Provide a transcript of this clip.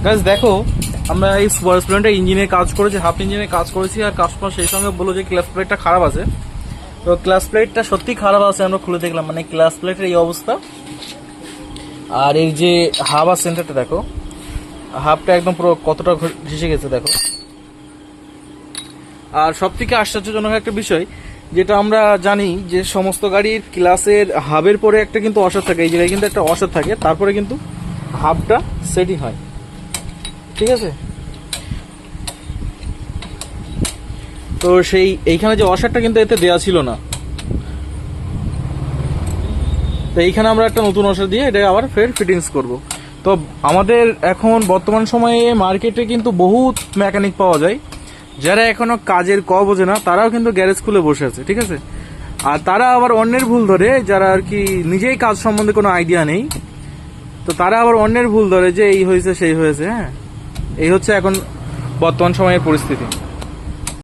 Guys দেখো, আমরা এই সুপার স্প্লেন্ডার ইঞ্জিনের কাজ করেছি, হাফ ইঞ্জিনের কাজ করেছি, আর কাস্টমার সেই সঙ্গে বললো যে ক্লাস প্লেটটা খারাপ আছে। তো ক্লাস প্লেটটা সত্যি খারাপ আছে, আমরা খুলে দেখলাম, মানে ক্লাস প্লেটের এই অবস্থা। আর এই যে হাওয়ার সেন্টারটা দেখো, হাফটা একদম পুরো কতটা ঘেসে গেছে দেখো। আর সব থেকে আশ্চর্যজনক একটা বিষয়, যেটা আমরা জানি যে সমস্ত গাড়ির ক্লাসের হাবের পরে একটা কিন্তু অসার থাকে, এই জায়গায় কিন্তু একটা অসার থাকে, তারপরে কিন্তু হাবটা সেটিং হয়, ঠিক আছে। তো সেই এইখানে যে অসারটা কিন্তু এতে দেওয়া ছিল না, তো এইখানে আমরা একটা নতুন অসার দিয়ে এটা আবার ফের ফিটিংস করব। তো আমাদের এখন বর্তমান সময়ে মার্কেটে কিন্তু বহুত মেকানিক পাওয়া যায়, যারা এখনো কাজের বোঝে না, তারাও কিন্তু গ্যারেজ খুলে বসে আছে, ঠিক আছে। আর তারা আবার অন্যের ভুল ধরে, যারা আর কি নিজেই কাজ সম্বন্ধে কোনো আইডিয়া নেই, তো তারা আবার অন্যের ভুল ধরে যে এই হয়েছে সেই হয়েছে। হ্যাঁ, এই হচ্ছে এখন বর্তমান সময়ের পরিস্থিতি।